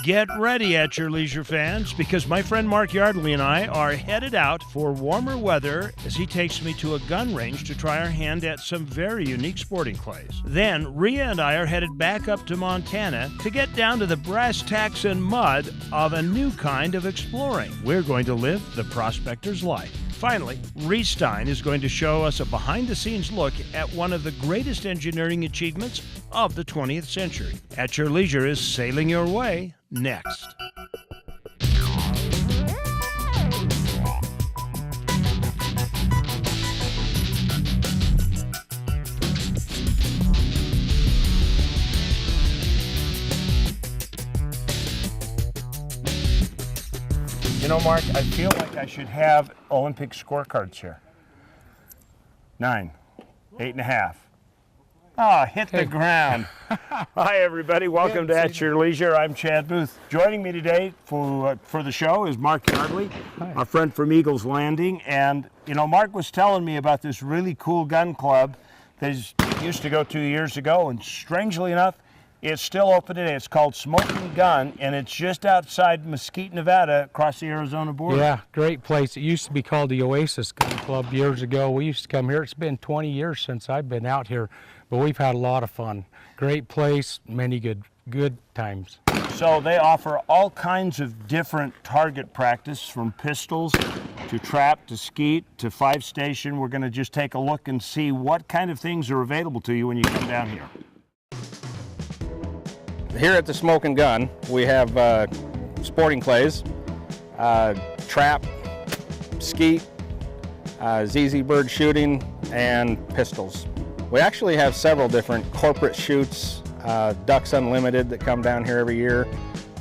Get ready at your leisure, fans, because my friend Mark Yardley and I are headed out for warmer weather as he takes me to a gun range to try our hand at some very unique sporting clays. Then Rhea and I are headed back up to Montana to get down to the brass tacks and mud of a new kind of exploring. We're going to live the prospector's life. Finally, Reece Stein is going to show us a behind-the-scenes look at one of the greatest engineering achievements of the 20th century. At Your Leisure is sailing your way next. You know, Mark, I feel like I should have Olympic scorecards here. 9, 8.5. Ah, hit the ground. Hi, everybody. Welcome to At Your Leisure. I'm Chad Booth. Joining me today for the show is Mark Yardley, our friend from Eagles Landing. And, you know, Mark was telling me about this really cool gun club that he used to go to years ago. And strangely enough, it's still open today. It's called Smoking Gun, and it's just outside Mesquite, Nevada, across the Arizona border. Yeah, great place. It used to be called the Oasis Gun Club years ago. We used to come here. It's been 20 years since I've been out here, but we've had a lot of fun. Great place, many good times. So they offer all kinds of different target practice, from pistols to trap to skeet to 5-station. We're going to just take a look and see what kind of things are available to you when you come down here. Here at the Smoking Gun, we have sporting clays, trap, skeet, ZZ bird shooting, and pistols. We actually have several different corporate shoots, Ducks Unlimited, that come down here every year.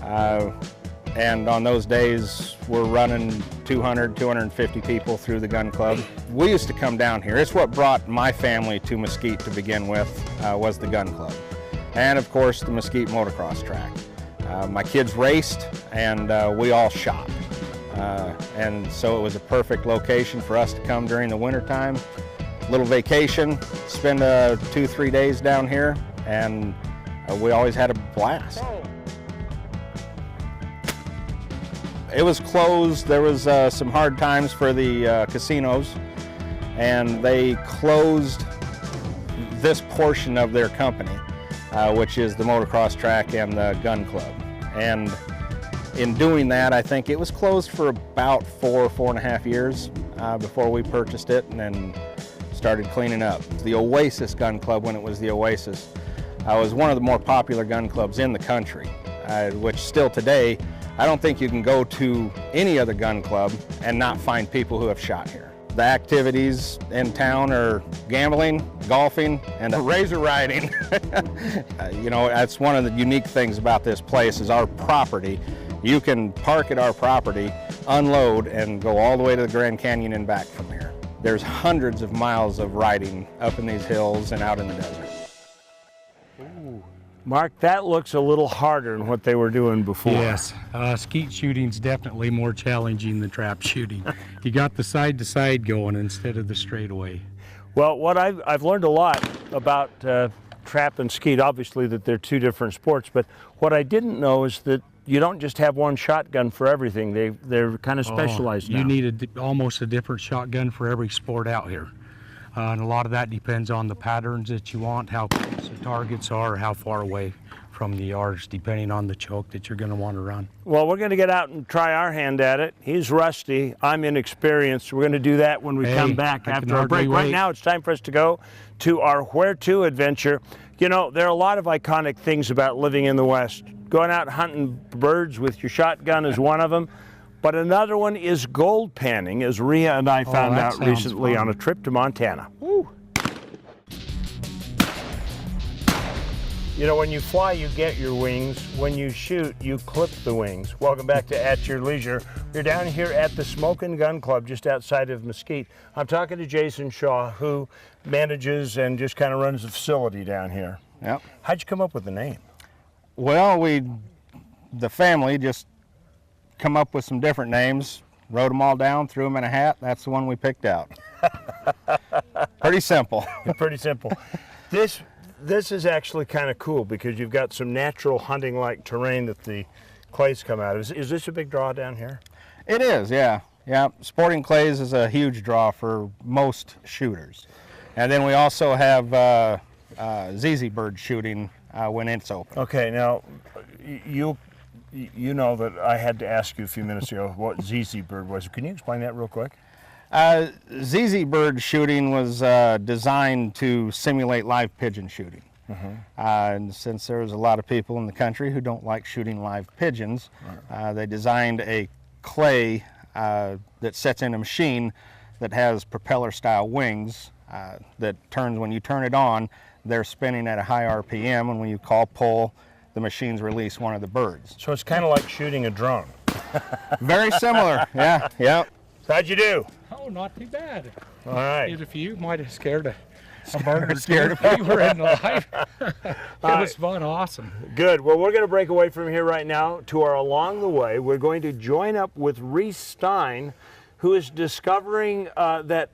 And on those days, we're running 200, 250 people through the gun club. We used to come down here. It's what brought my family to Mesquite to begin with, was the gun club. And of course, the Mesquite motocross track. My kids raced, and we all shot. And so it was a perfect location for us to come during the wintertime. Little vacation, spend 2-3 days down here, and we always had a blast. It was closed. There was some hard times for the casinos, and they closed this portion of their company. Which is the motocross track and the gun club. And in doing that, I think it was closed for about 4.5 years before we purchased it and then started cleaning up. The Oasis Gun Club, when it was the Oasis, was one of the more popular gun clubs in the country, which still today, I don't think you can go to any other gun club and not find people who have shot here. The activities in town are gambling, golfing, and razor riding. You know, that's one of the unique things about this place is our property. You can park at our property, unload, and go all the way to the Grand Canyon and back from here. There's hundreds of miles of riding up in these hills and out in the desert. Ooh. Mark, that looks a little harder than what they were doing before. Yes, skeet shooting's definitely more challenging than trap shooting. You got the side-to-side going instead of the straightaway. Well, what I've learned a lot about trap and skeet, obviously that they're two different sports, but what I didn't know is that you don't just have one shotgun for everything. They're kind of specialized now. You need almost a different shotgun for every sport out here. And a lot of that depends on the patterns that you want, how close the targets are, or how far away from the yards, depending on the choke that you're going to want to run. Well, we're going to get out and try our hand at it. He's rusty. I'm inexperienced. We're going to do that when we come back after our break. Right now, it's time for us to go to our Where To adventure. You know, there are a lot of iconic things about living in the West. Going out hunting birds with your shotgun is one of them. But another one is gold panning, as Rhea and I found out recently on a trip to Montana. Woo. You know, when you fly, you get your wings. When you shoot, you clip the wings. Welcome back to At Your Leisure. We're down here at the Smoking Gun Club just outside of Mesquite. I'm talking to Jason Shaw, who manages and just kind of runs the facility down here. Yep. How'd you come up with the name? Well, the family just come up with some different names, wrote them all down, threw them in a hat. That's the one we picked out. Pretty simple. Pretty simple. This is actually kind of cool because you've got some natural hunting-like terrain that the clays come out. Is this a big draw down here? It is, yeah. Yeah, sporting clays is a huge draw for most shooters. And then we also have ZZ bird shooting when it's open. Okay, now you know that I had to ask you a few minutes ago what ZZ bird was. Can you explain that real quick? ZZ bird shooting was designed to simulate live pigeon shooting. And since there's a lot of people in the country who don't like shooting live pigeons, they designed a clay that sets in a machine that has propeller style wings that turns, when you turn it on, they're spinning at a high RPM, and when you call pull, the machines release one of the birds. So it's kind of like shooting a drone. Very similar, yeah, yeah. How'd you do? Oh, not too bad. All right. If you might have scared a bird. Scared of You were in the life. It was fun, awesome. Good. Well, we're going to break away from here right now. To our along the way, we're going to join up with Reece Stein, who is discovering that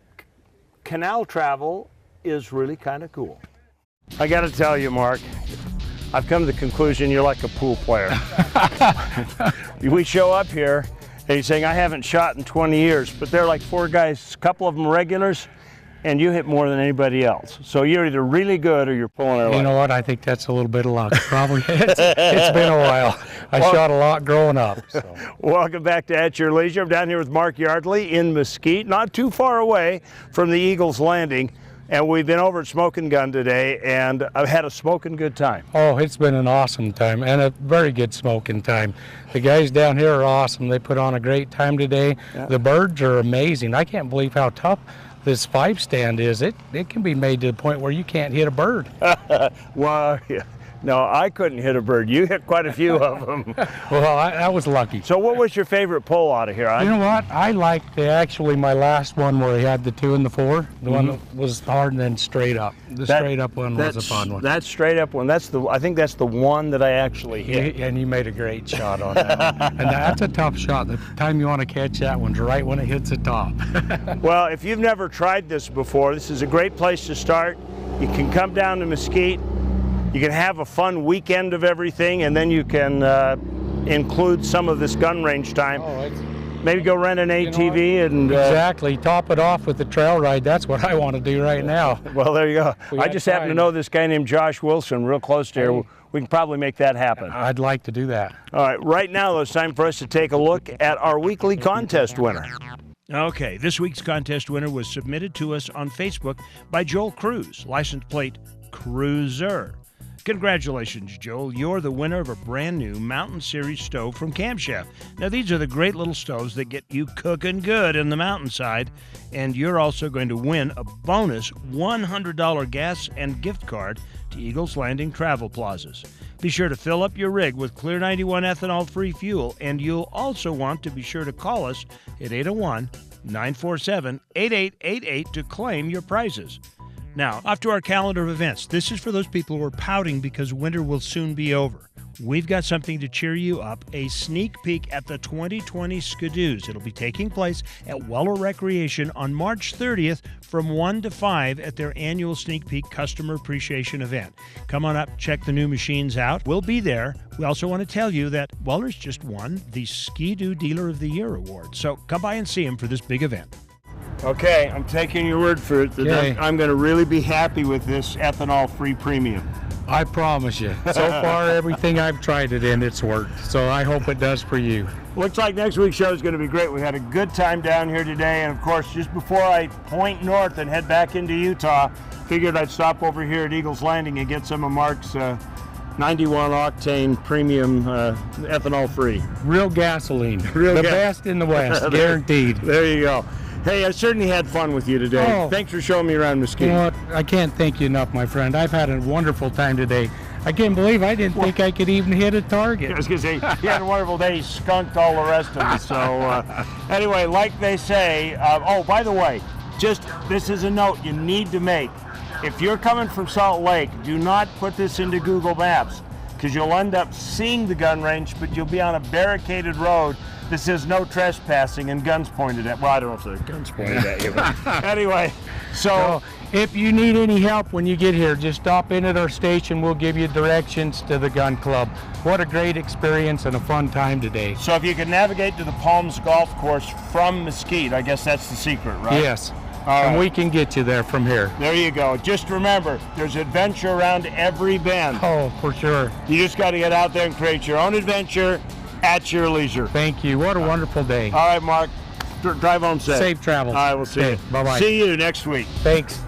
canal travel is really kind of cool. I got to tell you, Mark, I've come to the conclusion you're like a pool player. We show up here and he's saying, I haven't shot in 20 years, but there are like 4 guys, a couple of them regulars, and you hit more than anybody else. So you're either really good or you're pulling our leg. You know what? I think that's a little bit of luck. Probably. It's been a while. I shot a lot growing up. So. Welcome back to At Your Leisure. I'm down here with Mark Yardley in Mesquite, not too far away from the Eagles Landing. And we've been over at Smoking Gun today, and I've had a smoking good time. Oh, it's been an awesome time and a very good smoking time. The guys down here are awesome. They put on a great time today. Yeah. The birds are amazing. I can't believe how tough this 5-stand is. It can be made to the point where you can't hit a bird. Well, yeah. No, I couldn't hit a bird. You hit quite a few of them. Well, I was lucky. So what was your favorite pull out of here? You know what? I liked actually my last one where he had the 2 and the 4. The one that was hard and then straight up. The straight up one was a fun one. That straight up one, I think that's the one that I actually hit. And you made a great shot on that one. And that's a tough shot. The time you want to catch that one's right when it hits the top. Well, if you've never tried this before, this is a great place to start. You can come down to Mesquite. You can have a fun weekend of everything, and then you can include some of this gun range time. Maybe go rent an ATV and... Exactly. Top it off with the trail ride. That's what I want to do right now. Well, there you go. I just happen to know this guy named Josh Wilson real close to here. We can probably make that happen. I'd like to do that. All right. Right now, though, it's time for us to take a look at our weekly contest winner. Okay. This week's contest winner was submitted to us on Facebook by Joel Cruz, license plate Cruiser. Congratulations, Joel. You're the winner of a brand new Mountain Series stove from Camp Chef. Now, these are the great little stoves that get you cooking good in the mountainside. And you're also going to win a bonus $100 gas and gift card to Eagles Landing Travel Plazas. Be sure to fill up your rig with Clear 91 ethanol-free fuel. And you'll also want to be sure to call us at 801-947-8888 to claim your prizes. Now, off to our calendar of events. This is for those people who are pouting because winter will soon be over. We've got something to cheer you up, a sneak peek at the 2020 Skidoos. It'll be taking place at Weller Recreation on March 30th from 1 to 5 at their annual sneak peek customer appreciation event. Come on up, check the new machines out. We'll be there. We also want to tell you that Weller's just won the Skidoo Dealer of the Year award. So come by and see them for this big event. Okay, I'm taking your word for it. Okay. I'm going to really be happy with this ethanol-free premium. I promise you. So far, everything I've tried it in, it's worked. So I hope it does for you. Looks like next week's show is going to be great. We had a good time down here today. And, of course, just before I point north and head back into Utah, figured I'd stop over here at Eagles Landing and get some of Mark's 91-octane premium ethanol-free. Real gasoline. The best in the West, guaranteed. There you go. Hey, I certainly had fun with you today. Oh. Thanks for showing me around Mesquite. You know what? I can't thank you enough, my friend. I've had a wonderful time today. I can't believe I didn't think I could even hit a target. I was going to say, you had a wonderful day. You skunked all the rest of it. So, anyway, like they say, oh, by the way, just this is a note you need to make. If you're coming from Salt Lake, do not put this into Google Maps because you'll end up seeing the gun range, but you'll be on a barricaded road that says no trespassing and guns pointed at. Well, I don't know if there are guns pointed at you. But anyway, so If you need any help when you get here, just stop in at our station. We'll give you directions to the gun club. What a great experience and a fun time today. So if you can navigate to the Palms Golf Course from Mesquite, I guess that's the secret, right? Yes. All And right. we can get you there from here. There you go. Just remember, there's adventure around every bend. Oh, for sure. You just got to get out there and create your own adventure at your leisure. Thank you. What a wonderful day. All right, Mark. Drive home safe. Safe travels. All right, we'll see you. Bye-bye. See you next week. Thanks.